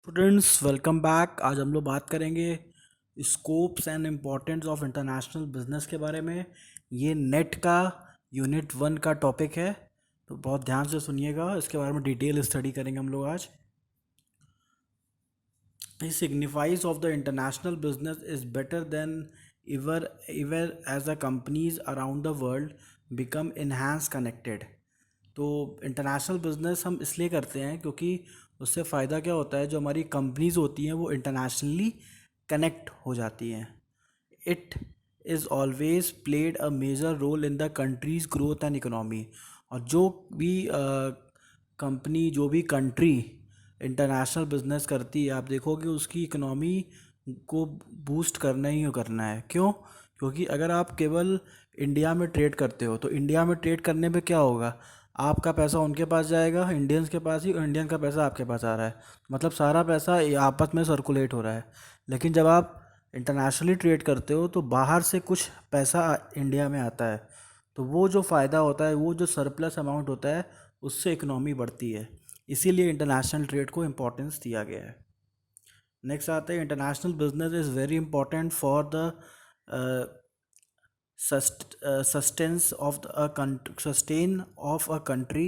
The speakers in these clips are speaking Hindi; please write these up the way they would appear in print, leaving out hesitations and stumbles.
Students welcome back. आज हम लोग बात करेंगे scopes and importance of international business के बारे में। ये नेट का यूनिट 1 का टॉपिक है, तो बहुत ध्यान से सुनिएगा। इसके बारे में डिटेल स्टडी करेंगे हम लोग आज। It signifies of the international business is better than ever as the companies around the world become enhanced connected। तो इंटरनेशनल बिजनेस हम इसलिए करते हैं क्योंकि उससे फ़ायदा क्या होता है, जो हमारी कंपनीज होती हैं वो इंटरनेशनली कनेक्ट हो जाती हैं। It is always played a major role in the country's growth and economy. और जो भी कंपनी, जो भी कंट्री इंटरनेशनल बिजनेस करती है, आप देखोगे उसकी इकोनॉमी को बूस्ट करना ही करना है। क्यों? क्योंकि अगर आप केवल इंडिया में ट्रेड करते हो तो इंडिया में ट्रेड करने पे क्या होगा, आपका पैसा उनके पास जाएगा, इंडियंस के पास ही, और इंडियन का पैसा आपके पास आ रहा है, मतलब सारा पैसा आपस में सर्कुलेट हो रहा है। लेकिन जब आप इंटरनेशनली ट्रेड करते हो तो बाहर से कुछ पैसा इंडिया में आता है, तो वो जो फ़ायदा होता है, वो जो सरप्लस अमाउंट होता है, उससे इकोनॉमी बढ़ती है। इसीलिए इंटरनेशनल ट्रेड को इम्पोर्टेंस दिया गया है। नेक्स्ट आते हैं, international business is very important for the sustain of a country,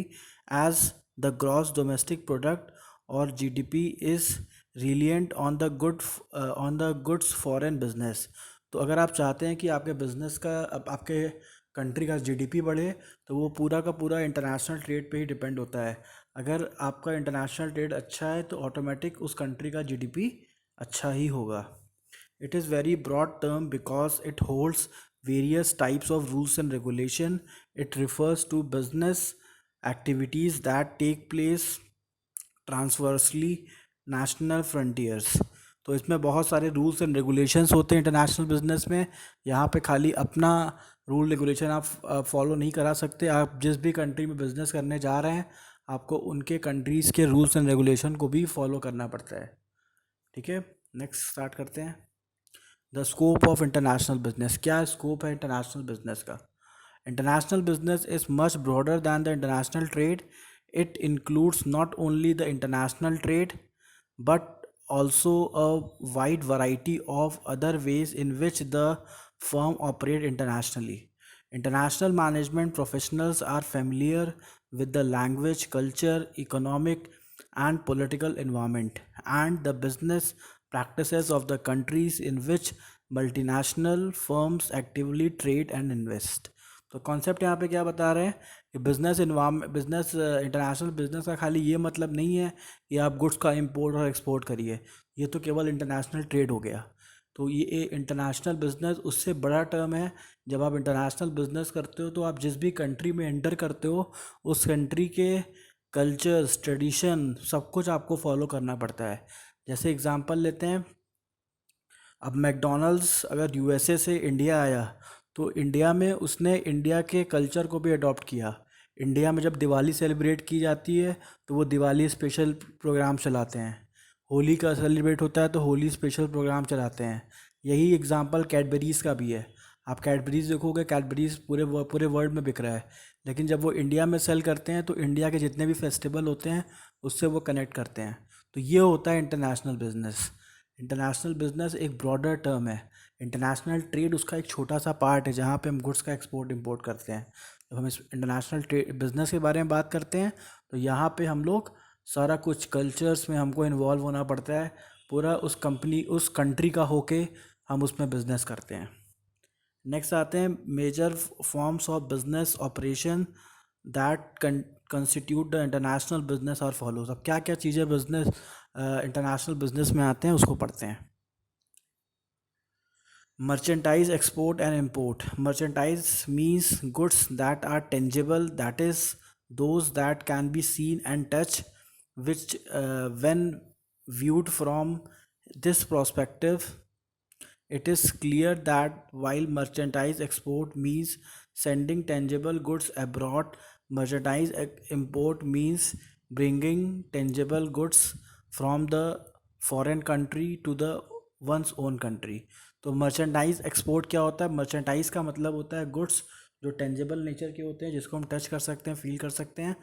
as the gross domestic product or GDP is reliant on the goods foreign business। तो अगर आप चाहते हैं कि आपके बिजनेस का, आपके कंट्री का जीडीपी बढ़े, तो वो पूरा का पूरा इंटरनेशनल ट्रेड पे ही डिपेंड होता है। अगर आपका इंटरनेशनल ट्रेड अच्छा है तो ऑटोमेटिक उस कंट्री का जीडीपी अच्छा ही होगा। It is very broad term because it holds various types of rules and regulation. It refers to business activities that take place transversely national frontiers। तो इसमें बहुत सारे रूल्स एंड रेगुलेशंस होते हैं इंटरनेशनल बिजनेस में। यहाँ पे खाली अपना रूल रेगुलेशन आप फॉलो नहीं करा सकते। आप जिस भी कंट्री में बिजनेस करने जा रहे हैं, आपको उनके कंट्रीज़ के रूल्स एंड रेगुलेशन को भी फॉलो करना पड़ता है। ठीक है, नेक्स्ट स्टार्ट करते हैं। The scope of international business. क्या स्कोप है इंटरनेशनल बिजनेस का? International business is much broader than the international trade. It includes not only the international trade but also a wide variety of other ways in which the firm operate internationally. International management professionals are familiar with the language, culture, economic and political environment and the business practices of the countries in which multinational firms actively trade and invest। तो कॉन्सेप्ट यहाँ पे क्या बता रहे हैं कि बिजनेस इंटरनेशनल बिजनेस का खाली ये मतलब नहीं है कि आप गुड्स का इंपोर्ट और एक्सपोर्ट करिए, ये तो केवल इंटरनेशनल ट्रेड हो गया। तो ये इंटरनेशनल बिजनेस उससे बड़ा टर्म है। जब आप इंटरनेशनल बिजनेस करते हो तो आप जिस भी कंट्री में एंटर करते हो, उस कंट्री के कल्चर्स, ट्रेडिशन, सब कुछ आपको फॉलो करना पड़ता है। जैसे एग्जांपल लेते हैं, अब मैकडोनल्ड्स अगर यूएसए से इंडिया आया तो इंडिया में उसने इंडिया के कल्चर को भी अडॉप्ट किया। इंडिया में जब दिवाली सेलिब्रेट की जाती है तो वो दिवाली स्पेशल प्रोग्राम चलाते हैं। होली का सेलिब्रेट होता है तो होली स्पेशल प्रोग्राम चलाते हैं। यही एग्जांपल कैडबरीज़ का भी है। आप कैडबरीज़ देखोगे, कैडबरीज़ पूरे वर्ल्ड में बिक रहा है, लेकिन जब वो इंडिया में सेल करते हैं तो इंडिया के जितने भी फेस्टिवल होते हैं उससे वो कनेक्ट करते हैं। तो ये होता है इंटरनेशनल बिजनेस। इंटरनेशनल बिजनेस एक ब्रॉडर टर्म है। इंटरनेशनल ट्रेड उसका एक छोटा सा पार्ट है जहाँ पे हम गुड्स का एक्सपोर्ट इंपोर्ट करते हैं। जब हम इस इंटरनेशनल ट्रेड बिजनेस के बारे में बात करते हैं तो यहाँ पे हम लोग सारा कुछ कल्चर्स में हमको इन्वॉल्व होना पड़ता है। पूरा उस कंट्री का होके हम उसमें बिजनेस करते हैं। नेक्स्ट आते हैं, major forms of business operation that constitute the international business और फॉलोज। अब क्या क्या चीज़ें बिजनेस इंटरनेशनल बिजनेस में आते हैं उसको पढ़ते हैं। Merchandise export and import. Merchandise means goods that are tangible, that is, those that can be seen and touched, which, when viewed from this perspective, it is clear that while merchandise export means sending tangible goods abroad, merchandise import means bringing tangible goods from the foreign country to the one's own country। तो मर्चेंडाइज एक्सपोर्ट क्या होता है? मर्चेंडाइज का मतलब होता है गुड्स जो टेंजिबल नेचर के होते हैं, जिसको हम टच कर सकते हैं, फील कर सकते हैं,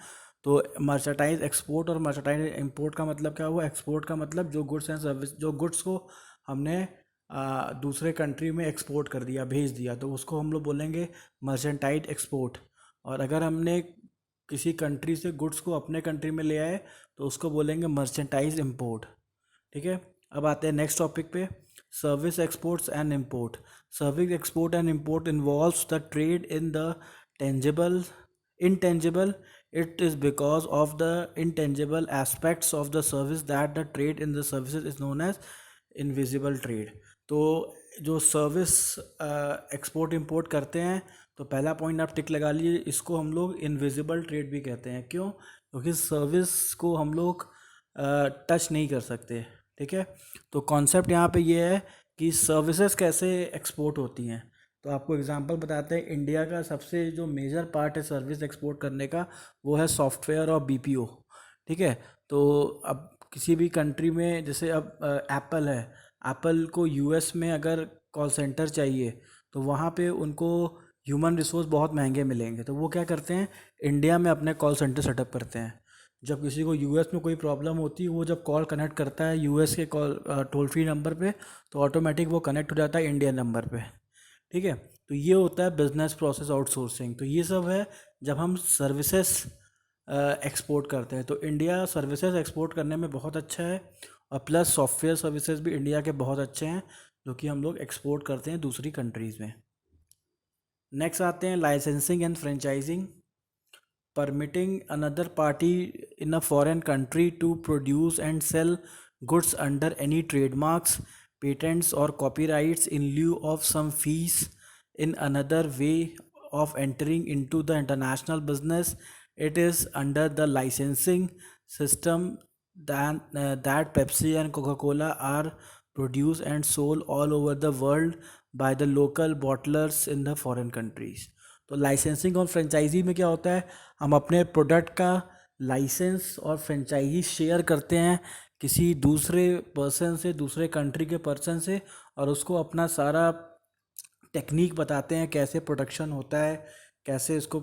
तो मर्चेंटाइज एक्सपोर्ट और मर्चेंटाइज इंपोर्ट का मतलब क्या हुआ? एक्सपोर्ट का मतलब जो गुड्स एंड सर्विस, जो गुड्स को हमने दूसरे कंट्री में एक्सपोर्ट कर दिया, भेज दिया, तो उसको हम लोग बोलेंगे मर्चेंटाइज एक्सपोर्ट। और अगर हमने किसी कंट्री से गुड्स को अपने कंट्री में ले आए तो उसको बोलेंगे मर्चेंटाइज इंपोर्ट। ठीक है, अब आते हैं नेक्स्ट टॉपिक पे, service exports and import. Service export and import involves the trade in the tangible intangible. It is because of the intangible aspects of the service that the trade in the services is known as invisible trade. तो जो सर्विस एक्सपोर्ट इंपोर्ट करते हैं, तो पहला पॉइंट आप टिक लगा लीजिए, इसको हम लोग इनविजिबल ट्रेड भी कहते हैं। क्यों? क्योंकि सर्विस को हम लोग टच नहीं कर सकते। ठीक है, तो कॉन्सेप्ट यहाँ पे ये है कि सर्विसेज कैसे एक्सपोर्ट होती हैं। तो आपको एग्जांपल बताते हैं, इंडिया का सबसे जो मेजर पार्ट है सर्विस एक्सपोर्ट करने का, वो है सॉफ्टवेयर और बीपीओ। ठीक है, तो अब किसी भी कंट्री में, जैसे अब एप्पल है, एप्पल को यूएस में अगर कॉल सेंटर चाहिए तो वहाँ पे उनको ह्यूमन रिसोर्स बहुत महंगे मिलेंगे, तो वो क्या करते हैं, इंडिया में अपने कॉल सेंटर सेटअप करते हैं। जब किसी को यूएस में कोई प्रॉब्लम होती है, वो जब कॉल कनेक्ट करता है यूएस के कॉल टोल फ्री नंबर पे, तो ऑटोमेटिक वो कनेक्ट हो जाता है इंडियन नंबर पे। ठीक है, तो ये होता है बिजनेस प्रोसेस आउटसोर्सिंग। तो ये सब है जब हम सर्विसेज एक्सपोर्ट करते हैं। तो इंडिया सर्विसेज एक्सपोर्ट करने में बहुत अच्छा है, और प्लस सॉफ्टवेयर सर्विसेज भी इंडिया के बहुत अच्छे हैं जो कि हम लोग एक्सपोर्ट करते हैं दूसरी कंट्रीज़ में। नेक्स्ट आते हैं licensing and franchising. permitting another party in a foreign country to produce and sell goods under any trademarks, patents, or copyrights in lieu of some fees in another way of entering into the international business. It is under the licensing system that Pepsi and Coca-Cola are produced and sold all over the world by the local bottlers in the foreign countries. तो लाइसेंसिंग और फ्रेंचाइजी में क्या होता है, हम अपने प्रोडक्ट का लाइसेंस और फ्रेंचाइजी शेयर करते हैं किसी दूसरे पर्सन से, दूसरे कंट्री के पर्सन से, और उसको अपना सारा टेक्निक बताते हैं, कैसे प्रोडक्शन होता है, कैसे इसको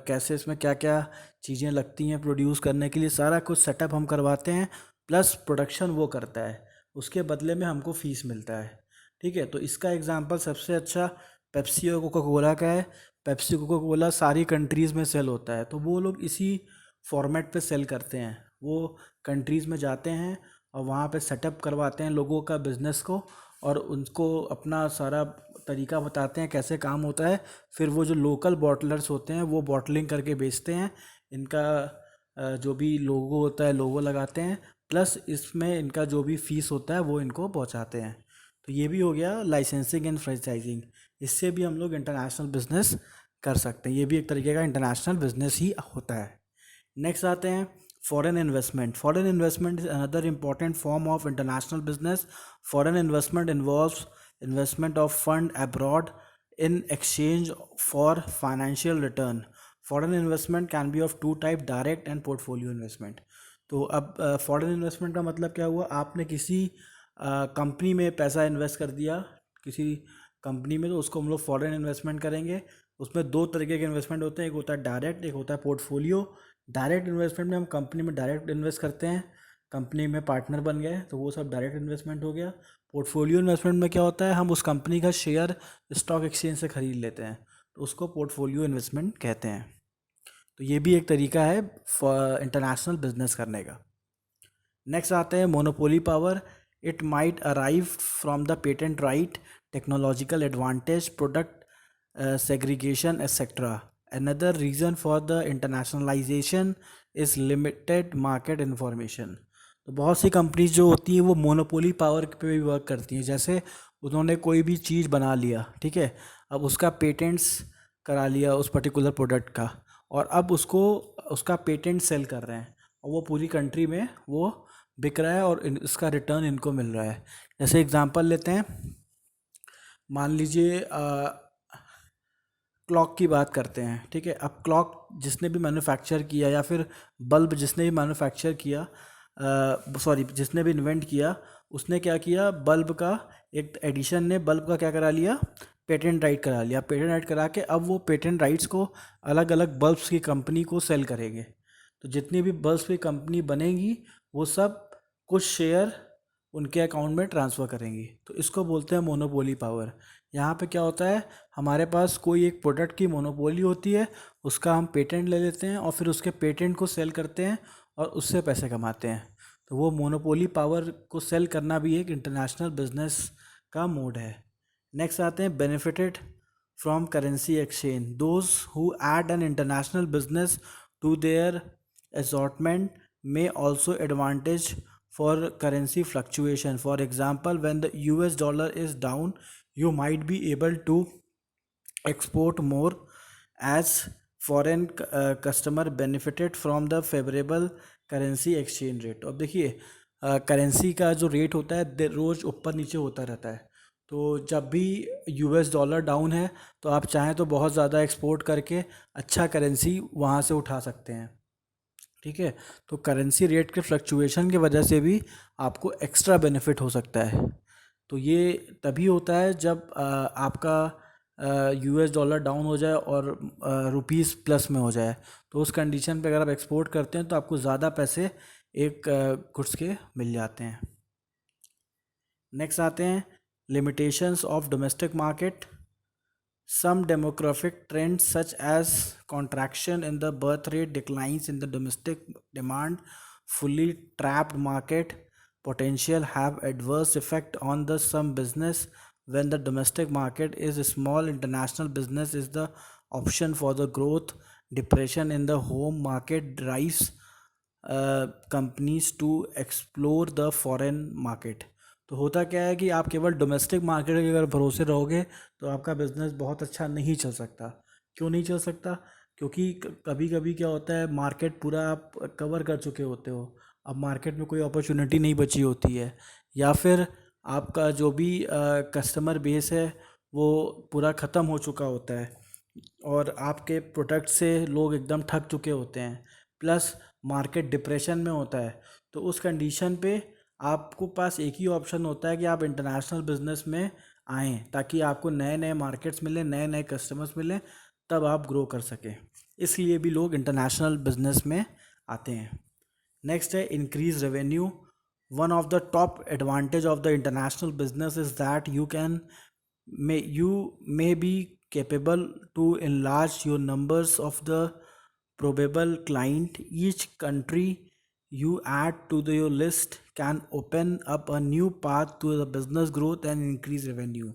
कैसे इसमें क्या क्या चीज़ें लगती हैं प्रोड्यूस करने के लिए, सारा कुछ सेटअप हम करवाते हैं, प्लस प्रोडक्शन वो करता है, उसके बदले में हमको फीस मिलता है। ठीक है, तो इसका एग्जांपल सबसे अच्छा पेप्सी और कोका कोला का है। पेप्सी कोका कोला सारी कंट्रीज़ में सेल होता है, तो वो लोग इसी फॉर्मेट पे सेल करते हैं। वो कंट्रीज़ में जाते हैं और वहाँ पे सेटअप करवाते हैं लोगों का बिज़नेस को, और उनको अपना सारा तरीका बताते हैं कैसे काम होता है। फिर वो जो लोकल बॉटलर्स होते हैं वो बॉटलिंग करके बेचते हैं, इनका जो भी लोगो होता है लोगो लगाते हैं, प्लस इसमें इनका जो भी फीस होता है वो इनको पहुंचाते हैं। तो ये भी हो गया लाइसेंसिंग एंड फ्रेंचाइजिंग। इससे भी हम लोग इंटरनेशनल बिजनेस कर सकते हैं, ये भी एक तरीके का इंटरनेशनल बिजनेस ही होता है। नेक्स्ट आते हैं foreign investment. Foreign investment is another important form of international business. Foreign investment involves investment of fund abroad in exchange for financial return. Foreign investment can be of two type, direct and portfolio investment. तो अब फॉरेन इन्वेस्टमेंट का मतलब क्या हुआ, आपने किसी कंपनी में पैसा इन्वेस्ट कर दिया किसी कंपनी में, तो उसको हम लोग फॉरेन इन्वेस्टमेंट करेंगे। उसमें दो तरीके के इन्वेस्टमेंट होते हैं, एक होता है डायरेक्ट, एक होता है पोर्टफोलियो। डायरेक्ट इन्वेस्टमेंट में हम कंपनी में डायरेक्ट इन्वेस्ट करते हैं, कंपनी में पार्टनर बन गए, तो वो सब डायरेक्ट इन्वेस्टमेंट हो गया। पोर्टफोलियो इन्वेस्टमेंट में क्या होता है, हम उस कंपनी का शेयर स्टॉक एक्सचेंज से ख़रीद लेते हैं, तो उसको पोर्टफोलियो इन्वेस्टमेंट कहते हैं। तो ये भी एक तरीका है इंटरनेशनल बिजनेस करने का। नेक्स्ट आते हैं monopoly power. It might arrive from the patent right, technological advantage, product segregation, etc. Another reason for the internationalization is limited market information. तो बहुत सी कंपनीज जो होती हैं वो मोनोपोली पावर पे भी वर्क करती हैं। जैसे उन्होंने कोई भी चीज़ बना लिया, ठीक है, अब उसका पेटेंट्स करा लिया उस पर्टिकुलर प्रोडक्ट का, और अब उसको उसका पेटेंट सेल कर रहे हैं, और वो पूरी कंट्री में वो बिक रहा है, और इसका रिटर्न इनको मिल रहा है। जैसे एग्जांपल लेते हैं, मान लीजिए क्लॉक की बात करते हैं, ठीक है। अब क्लॉक जिसने भी मैन्युफैक्चर किया, या फिर बल्ब जिसने भी मैन्युफैक्चर किया, जिसने भी इन्वेंट किया, उसने क्या किया, बल्ब का एक एडिशन ने बल्ब का क्या करा लिया, पेटेंट राइट करा लिया। पेटेंट राइट करा के अब वो पेटेंट राइट्स को अलग अलग बल्ब्स की कंपनी को सेल करेंगे। तो जितनी भी बल्स पे कंपनी बनेगी वो सब कुछ शेयर उनके अकाउंट में ट्रांसफ़र करेंगी, तो इसको बोलते हैं मोनोपोली पावर। यहाँ पे क्या होता है, हमारे पास कोई एक प्रोडक्ट की मोनोपोली होती है, उसका हम पेटेंट ले लेते हैं और फिर उसके पेटेंट को सेल करते हैं और उससे पैसे कमाते हैं। तो वो मोनोपोली पावर को सेल करना भी एक इंटरनेशनल बिजनेस का मोड है। नेक्स्ट आते हैं benefited from currency exchange. Those who add an international business to their assortment may also advantage for currency fluctuation. For example, when the US dollar is down, you might be able to export more as foreign customer benefited from the favorable currency exchange rate. अब देखिए करेंसी का जो रेट होता है रोज़ ऊपर नीचे होता रहता है, तो जब भी यूएस डॉलर डाउन है तो आप चाहें तो बहुत ज़्यादा एक्सपोर्ट करके अच्छा करेंसी वहाँ से उठा सकते हैं। ठीक है, तो करेंसी रेट के फ्लक्चुएशन की वजह से भी आपको एक्स्ट्रा बेनिफिट हो सकता है। तो ये तभी होता है जब आपका यूएस डॉलर डाउन हो जाए और रुपीस प्लस में हो जाए, तो उस कंडीशन पे अगर आप एक्सपोर्ट करते हैं तो आपको ज़्यादा पैसे एक गुड्स के मिल जाते हैं। नेक्स्ट आते हैं limitations of domestic market. Some demographic trends such as contraction in the birth rate, declines in the domestic demand, fully trapped market potential have adverse effect on the some business. When the domestic market is small, international business is the option for the growth. Depression in the home market drives companies to explore the foreign market. तो होता क्या है कि आप केवल डोमेस्टिक मार्केट के अगर भरोसे रहोगे तो आपका बिजनेस बहुत अच्छा नहीं चल सकता। क्यों नहीं चल सकता? क्योंकि कभी कभी क्या होता है, मार्केट पूरा आप कवर कर चुके होते हो, अब मार्केट में कोई अपॉर्चुनिटी नहीं बची होती है, या फिर आपका जो भी कस्टमर बेस है वो पूरा ख़त्म हो चुका होता है और आपके प्रोडक्ट से लोग एकदम ठग चुके होते हैं, प्लस मार्केट डिप्रेशन में होता है। तो उस कंडीशन पे आपको पास एक ही ऑप्शन होता है कि आप इंटरनेशनल बिजनेस में आएँ, ताकि आपको नए नए मार्केट्स मिलें, नए नए कस्टमर्स मिलें, तब आप ग्रो कर सकें। इसलिए भी लोग इंटरनेशनल बिजनेस में आते हैं। नेक्स्ट है increase revenue. One of the top advantage of the international business is that you may be capable to enlarge your numbers of the probable client. Each country you add to your list can open up a new path to the business growth and increase revenue.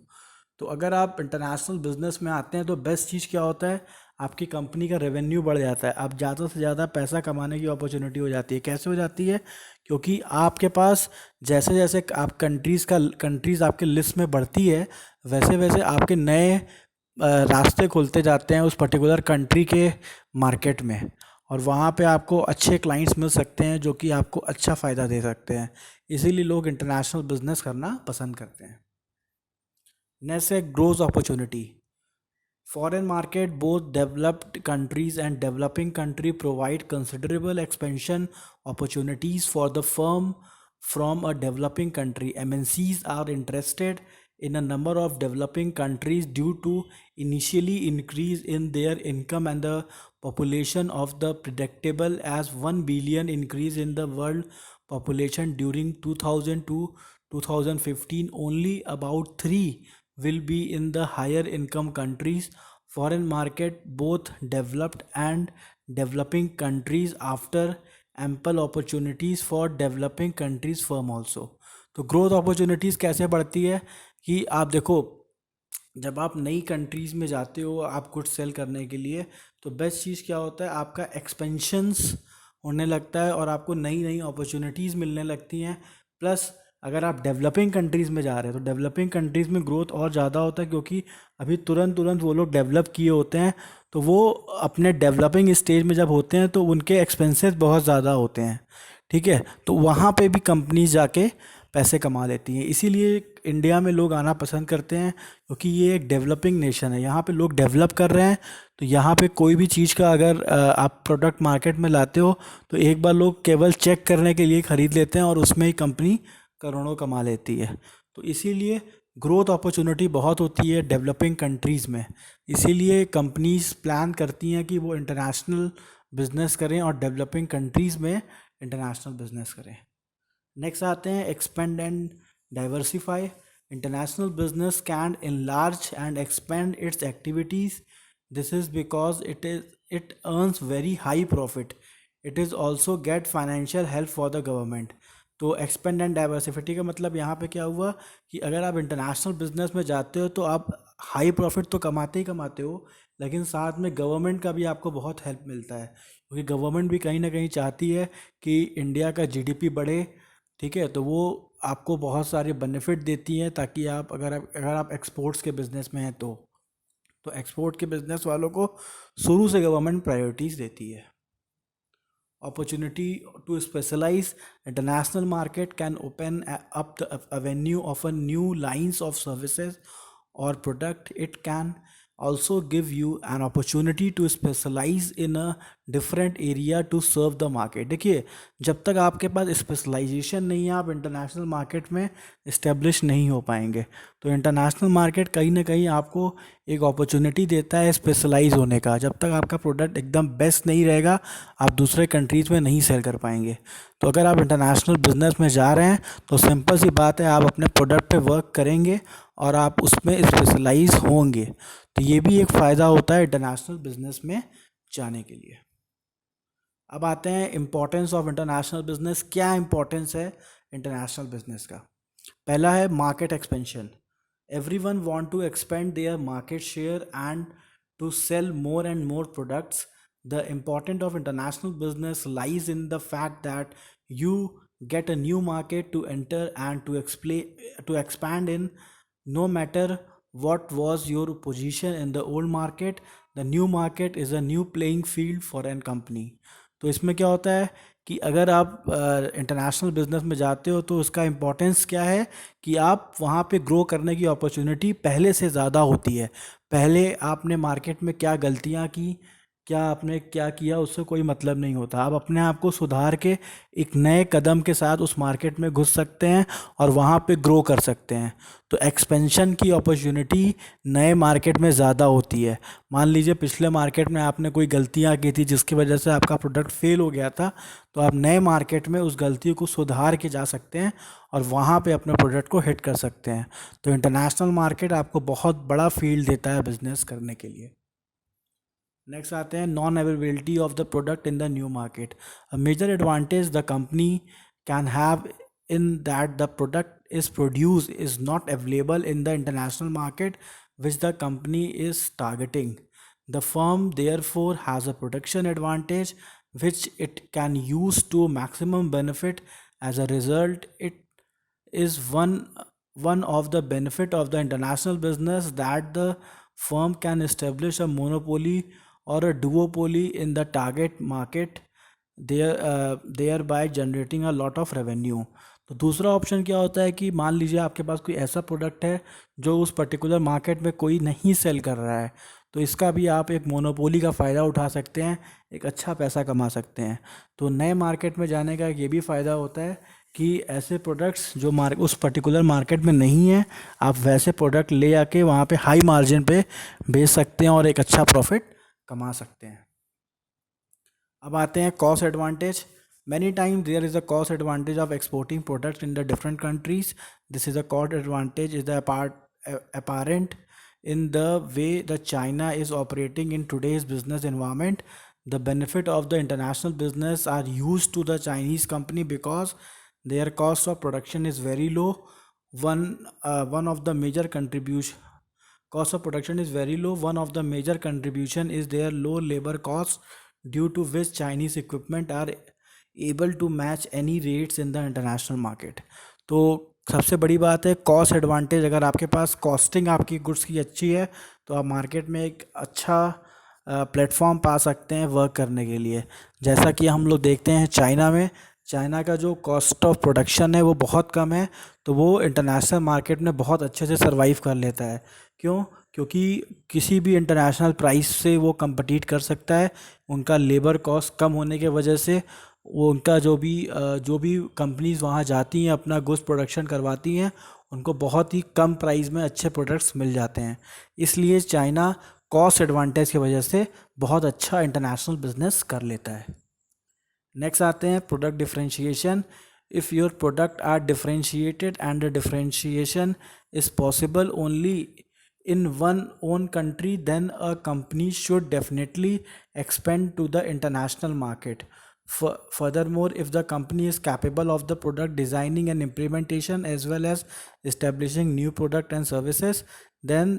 तो अगर आप इंटरनेशनल बिजनेस में आते हैं तो बेस्ट चीज़ क्या होता है, आपकी कंपनी का रेवेन्यू बढ़ जाता है, आप ज़्यादा से ज़्यादा पैसा कमाने की अपॉर्चुनिटी हो जाती है। कैसे हो जाती है? क्योंकि आपके पास जैसे जैसे आप कंट्रीज़ आपके लिस्ट में बढ़ती है, वैसे वैसे आपके नए रास्ते खुलते जाते हैं उस पर्टिकुलर कंट्री के मार्केट में, और वहाँ पे आपको अच्छे क्लाइंट्स मिल सकते हैं जो कि आपको अच्छा फ़ायदा दे सकते हैं। इसीलिए लोग इंटरनेशनल बिजनेस करना पसंद करते हैं। नेक्स्ट है growth opportunity. Foreign market, both developed countries and developing country provide considerable expansion opportunities for the firm from a developing country. MNCs are interested in a number of developing countries due to initially increase in their income and the population of the predictable as 1 billion increase in the world population during 2000 to 2015. Only about 3 will be in the higher income countries. Foreign market, both developed and developing countries after ample opportunities for developing countries firm also. तो ग्रोथ अपॉर्चुनिटीज़ कैसे बढ़ती है कि आप देखो, जब आप नई कंट्रीज़ में जाते हो आप गुड्स सेल करने के लिए, तो बेस्ट चीज़ क्या होता है, आपका एक्सपेंशंस होने लगता है और आपको नई नई अपॉर्चुनिटीज़ मिलने लगती हैं। प्लस अगर आप डेवलपिंग कंट्रीज़ में जा रहे हैं तो डेवलपिंग कंट्रीज़ में ग्रोथ और ज़्यादा होता है, क्योंकि अभी तुरंत तुरंत वो लोग डेवलप किए होते हैं, तो वो अपने डेवलपिंग स्टेज में जब होते हैं तो उनके एक्सपेंसेस बहुत ज़्यादा होते हैं। ठीक है, तो वहाँ पे भी कंपनीज जाके पैसे कमा लेती हैं। इसीलिए इंडिया में लोग आना पसंद करते हैं, क्योंकि ये एक डेवलपिंग नेशन है, यहाँ पे लोग डेवलप कर रहे हैं। तो यहाँ पे कोई भी चीज़ का अगर आप प्रोडक्ट मार्केट में लाते हो तो एक बार लोग केवल चेक करने के लिए ख़रीद लेते हैं और उसमें ही कंपनी करोड़ों कमा लेती है। तो इसीलिए ग्रोथ अपॉर्चुनिटी बहुत होती है डेवलपिंग कंट्रीज़ में। इसीलिए कंपनीज प्लान करती हैं कि वो इंटरनेशनल बिजनेस करें और डेवलपिंग कंट्रीज़ में इंटरनेशनल बिजनेस करें। नेक्स्ट आते हैं expand and diversify. International business can enlarge and expand it's activities. This is because it earns very high profit. It is also get financial help for the government. तो एक्सपेंड एंड डाइवर्सिफिटी का मतलब यहाँ पे क्या हुआ कि अगर आप इंटरनेशनल बिजनेस में जाते हो तो आप हाई प्रॉफिट तो कमाते ही कमाते हो, लेकिन साथ में गवर्नमेंट का भी आपको बहुत हेल्प मिलता है, क्योंकि गवर्नमेंट भी कहीं ना कहीं चाहती है कि इंडिया का जीडीपी बढ़े। ठीक है, तो वो आपको बहुत सारे बेनिफिट देती हैं, ताकि आप अगर आप एक्सपोर्ट्स के बिज़नेस में हैं तो एक्सपोर्ट के बिज़नेस वालों को शुरू से गवर्नमेंट प्रायोरिटीज़ देती है। Opportunity to specialize. International market can open up the avenue of a new lines of services or product. It can also give you an opportunity to specialize in a different area to serve the market. देखिए, जब तक आपके पास स्पेशलाइजेशन नहीं है आप इंटरनेशनल मार्केट में इस्टेब्लिश नहीं हो पाएंगे। तो इंटरनेशनल मार्केट कहीं ना कहीं आपको एक अपॉर्चुनिटी देता है स्पेशलाइज होने का। जब तक आपका प्रोडक्ट एकदम बेस्ट नहीं रहेगा आप दूसरे कंट्रीज़ में नहीं सेल कर पाएंगे। तो अगर आप इंटरनेशनल बिजनेस में जा रहे हैं तो सिंपल सी बात है, आप अपने प्रोडक्ट पे वर्क करेंगे और आप उसमें स्पेशलाइज होंगे। तो ये भी एक फ़ायदा होता है इंटरनेशनल बिजनेस में जाने के लिए। अब आते हैं इम्पोर्टेंस ऑफ इंटरनेशनल बिजनेस। क्या इम्पोर्टेंस है इंटरनेशनल बिजनेस का? पहला है market expansion. Everyone want to expand their market share and to sell more and more products. The importance of international business lies in the fact that you get a new market to enter and to expand in. No matter what was your position in the old market, the new market is a new playing field for an company. तो इसमें क्या होता है कि अगर आप इंटरनेशनल बिजनेस में जाते हो तो उसका इम्पोर्टेंस क्या है कि आप वहाँ पे ग्रो करने की अपॉर्चुनिटी पहले से ज़्यादा होती है। पहले आपने मार्केट में क्या गलतियाँ की, क्या आपने क्या किया, उससे कोई मतलब नहीं होता। आप अपने आप को सुधार के एक नए कदम के साथ उस मार्केट में घुस सकते हैं और वहाँ पे ग्रो कर सकते हैं। तो एक्सपेंशन की अपॉर्चुनिटी नए मार्केट में ज़्यादा होती है। मान लीजिए पिछले मार्केट में आपने कोई गलतियाँ की थी जिसकी वजह से आपका प्रोडक्ट फेल हो गया था, तो आप नए मार्केट में उस गलती को सुधार के जा सकते हैं और वहाँ पे अपने प्रोडक्ट को हिट कर सकते हैं। तो इंटरनेशनल मार्केट आपको बहुत बड़ा फील्ड देता है बिजनेस करने के लिए। नेक्स्ट आते हैं non availability of the product in the new market. A major advantage the company can have in that the product is produced is not available in the international market which the company is targeting. The firm therefore has a production advantage which it can use to maximum benefit. As a result, it is one of the benefit of the international business that the firm can establish a monopoly or a duopoly in the target market, thereby generating a lot of revenue. तो दूसरा ऑप्शन क्या होता है कि मान लीजिए आपके पास कोई ऐसा प्रोडक्ट है जो उस पर्टिकुलर मार्केट में कोई नहीं सेल कर रहा है, तो इसका भी आप एक मोनोपोली का फ़ायदा उठा सकते हैं, एक अच्छा पैसा कमा सकते हैं। तो नए मार्केट में जाने का ये भी फ़ायदा होता है कि ऐसे प्रोडक्ट्स जो उस पर्टिकुलर मार्केट में नहीं है, आप वैसे प्रोडक्ट ले आके वहाँ पे हाई मार्जिन पे बेच सकते हैं और एक अच्छा प्रॉफिट कमा सकते हैं। अब आते हैं cost advantage. Many times there is a cost advantage of exporting products in the different countries. This is a cost advantage is the apparent in the way the China is operating in today's business environment. The benefit of the international business are used to the Chinese company because their cost of production is very low. One of the major contribution cost of production is very low. One of the major contribution is their low labor costs, due to which Chinese equipment are able to match any rates in the international market. तो सबसे बड़ी बात है कॉस्ट एडवांटेज। अगर आपके पास कॉस्टिंग आपकी गुड्स की अच्छी है तो आप मार्केट में एक अच्छा प्लेटफॉर्म पा सकते हैं वर्क करने के लिए। जैसा कि हम लोग देखते हैं चाइना का जो कॉस्ट ऑफ प्रोडक्शन है वो बहुत कम है, तो वो इंटरनेशनल मार्केट में बहुत अच्छे से सर्वाइव कर लेता है। क्यों? क्योंकि किसी भी इंटरनेशनल प्राइस से वो compete कर सकता है। उनका लेबर कॉस्ट कम होने के वजह से वो उनका जो भी कंपनीज़ वहाँ जाती हैं अपना गुड्स प्रोडक्शन करवाती हैं, उनको बहुत ही कम प्राइस में अच्छे प्रोडक्ट्स मिल जाते हैं। इसलिए चाइना कॉस्ट एडवांटेज की वजह से बहुत अच्छा इंटरनेशनल बिजनेस कर लेता है। नेक्स्ट आते हैं product differentiation. If your product are differentiated and the differentiation is possible only in one own country, then a company should definitely expand to the international market. Furthermore, if the company is capable of the product designing and implementation as well as establishing new product and services, then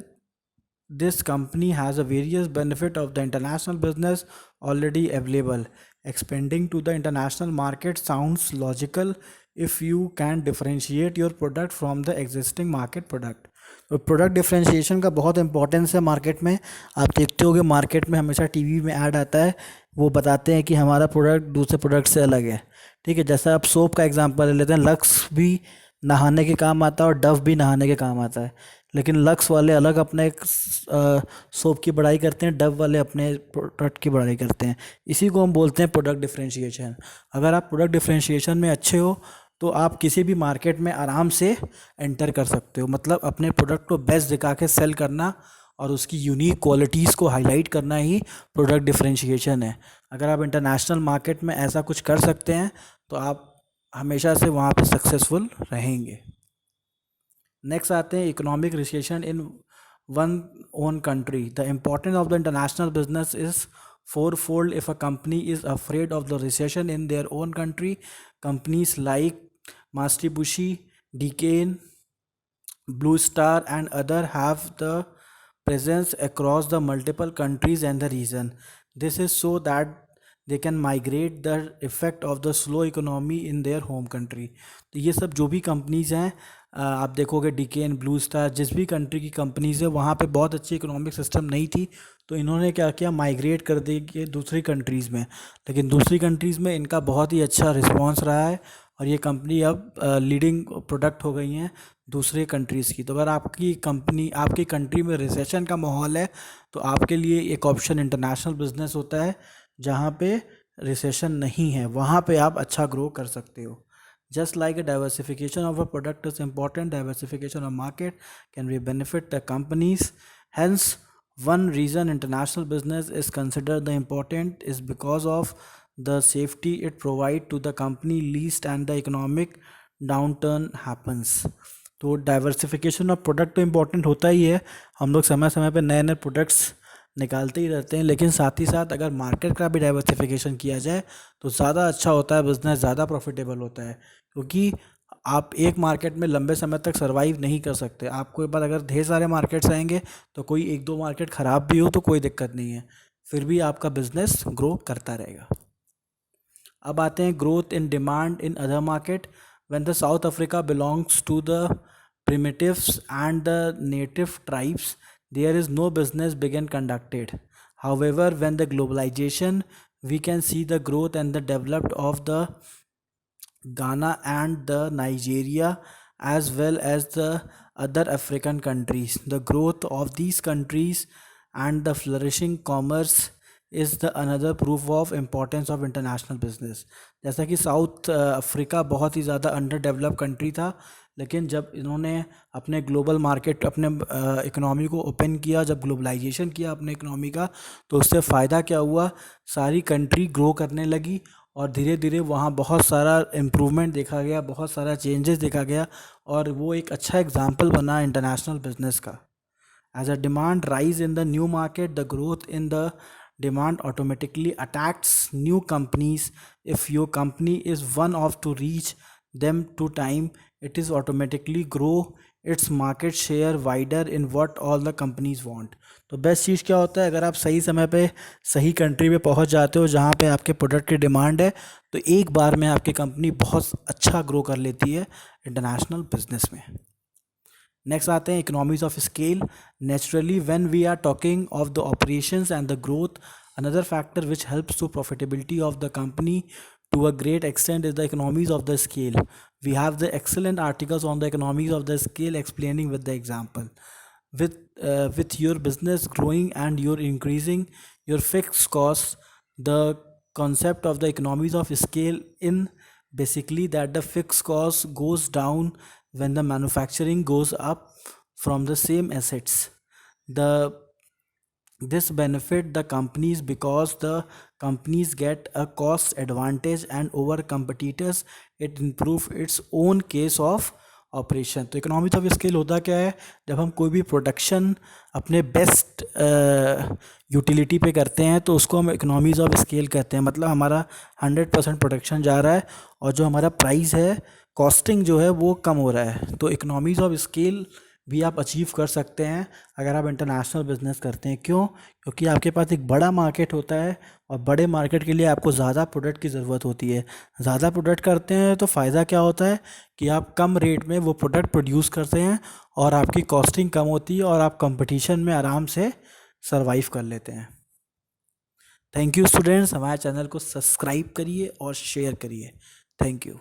this company has a various benefit of the international business already available. Expanding to the international market sounds logical if you can differentiate your product from the existing market product. तो प्रोडक्ट डिफरेंशिएशन का बहुत इंपॉर्टेंस है मार्केट में। आप देखते हो कि मार्केट में हमेशा टीवी में ऐड आता है, वो बताते हैं कि हमारा प्रोडक्ट दूसरे प्रोडक्ट से अलग है। ठीक है, जैसा आप सोप का एग्जांपल ले लेते हैं, लक्स भी नहाने के काम आता है और डव भी नहाने के काम आता है, लेकिन लक्स वाले अलग अपने एक सोप की बड़ाई करते हैं, डव वाले अपने प्रोडक्ट की बड़ाई करते हैं। इसी को हम बोलते हैं प्रोडक्ट डिफरेंशिएशन। अगर आप प्रोडक्ट डिफरेंशिएशन में अच्छे हो तो आप किसी भी मार्केट में आराम से एंटर कर सकते हो। मतलब अपने प्रोडक्ट को बेस्ट दिखा के सेल करना और उसकी यूनिक क्वालिटीज़ को हाईलाइट करना ही प्रोडक्ट डिफरेंशिएशन है। अगर आप इंटरनेशनल मार्केट में ऐसा कुछ कर सकते हैं तो आप हमेशा से वहाँ पे सक्सेसफुल रहेंगे। नेक्स्ट आते हैं economic recession in one own country. The importance of the international business is fourfold. If a company is afraid of the recession in their own country, companies like Mitsubishi, Daikin, Blue Star and other have the presence across the multiple countries and the region. This is so that they can migrate the effect of the slow economy in their home country. तो ये सब जो भी कंपनीज़ हैं, आप देखोगे डीकेन, ब्लू स्टार, जिस भी कंट्री की कंपनीज़ है वहाँ पे बहुत अच्छी इकोनॉमिक सिस्टम नहीं थी, तो इन्होंने क्या किया, माइग्रेट कर दी कि दूसरी कंट्रीज़ में। लेकिन दूसरी कंट्रीज़ में इनका बहुत ही अच्छा रिस्पॉन्स रहा है और ये कंपनी अब लीडिंग प्रोडक्ट हो गई हैं दूसरे कंट्रीज़ की। तो अगर आपकी कंपनी, आपकी कंट्री में रिसेशन का माहौल है तो आपके लिए एक ऑप्शन इंटरनेशनल बिजनेस होता है, जहाँ पे रिसेशन नहीं है, वहाँ पे आप अच्छा ग्रो कर सकते हो। Just like a diversification of a product is important, diversification of market can be benefit the companies. Hence, one reason international business is considered the important is because of the safety it provide to the company least and the economic downturn happens. तो डाइवर्सिफिकेशन ऑफ प्रोडक्ट तो इम्पोर्टेंट होता ही है, हम लोग समय समय पे नए नए प्रोडक्ट्स निकालते ही रहते हैं, लेकिन साथ ही साथ अगर मार्केट का भी डाइवर्सिफिकेशन किया जाए तो ज़्यादा अच्छा होता है, बिज़नेस ज़्यादा प्रॉफिटेबल होता है। क्योंकि आप एक मार्केट में लंबे समय तक सर्वाइव नहीं कर सकते। आपको एक बार अगर ढेर सारे मार्केट्स आएंगे तो कोई एक दो मार्केट ख़राब भी हो तो कोई दिक्कत नहीं है, फिर भी आपका बिजनेस ग्रो करता रहेगा। अब आते हैं growth in demand in other market. When the South Africa belongs to the primitives and the native tribes, there is no business being conducted. However, when the globalization, we can see the growth and the development of the Ghana and the Nigeria as well as the other African countries. The growth of these countries and the flourishing commerce is the another proof of importance of international business. जैसा कि साउथ अफ्रीका बहुत ही ज़्यादा अंडर डेवलप कंट्री था, लेकिन जब इन्होंने अपने ग्लोबल मार्केट, अपने इकोनॉमी को ओपन किया, जब ग्लोबलाइजेशन किया अपने इकोनॉमी का, तो उससे फ़ायदा क्या हुआ, सारी कंट्री ग्रो करने लगी और धीरे धीरे वहाँ बहुत सारा इम्प्रूवमेंट देखा गया, बहुत सारा चेंजेस देखा गया और वो एक अच्छा एग्जाम्पल बना इंटरनेशनल बिजनेस का। As a demand rise in the new market, the growth in the demand automatically attracts new companies. If your company is one of to reach them to time, it is automatically grow its market share wider in what all the companies want. तो बेस्ट चीज़ क्या होता है, अगर आप सही समय पे सही कंट्री पे पहुंच जाते हो जहाँ पे आपके प्रोडक्ट की डिमांड है, तो एक बार में आपकी कंपनी बहुत अच्छा ग्रो कर लेती है इंटरनेशनल बिजनेस में। नेक्स्ट आते हैं economies of scale. Naturally when we are talking of the operations and the growth, another factor which helps to profitability of the company to a great extent is the economies of the scale. We have the excellent articles on the economies of the scale explaining with the example. With your business growing and you're increasing your fixed costs, the concept of the economies of scale in basically that the fixed cost goes down when the manufacturing goes up from the same assets. The This benefit the companies because the companies get a cost advantage and over competitors. It improve its own case of operation. तो इकोनॉमीज ऑफ स्केल होता क्या है, जब हम कोई भी प्रोडक्शन अपने बेस्ट यूटिलिटी पे करते हैं तो उसको हम इकोनॉमीज ऑफ स्केल कहते हैं. मतलब हमारा 100% प्रोडक्शन जा रहा है और जो हमारा प्राइस है, कॉस्टिंग जो है वो कम हो रहा है. तो इकोनॉमीज ऑफ स्केल भी आप अचीव कर सकते हैं अगर आप इंटरनेशनल बिजनेस करते हैं. क्यों? क्योंकि आपके पास एक बड़ा मार्केट होता है और बड़े मार्केट के लिए आपको ज़्यादा प्रोडक्ट की ज़रूरत होती है. ज़्यादा प्रोडक्ट करते हैं तो फ़ायदा क्या होता है कि आप कम रेट में वो प्रोडक्ट प्रोड्यूस करते हैं और आपकी कॉस्टिंग कम होती है और आप कंपटीशन में आराम से सरवाइव कर लेते हैं. Thank you students. हमारे चैनल को सब्सक्राइब करिए और शेयर करिए. Thank you.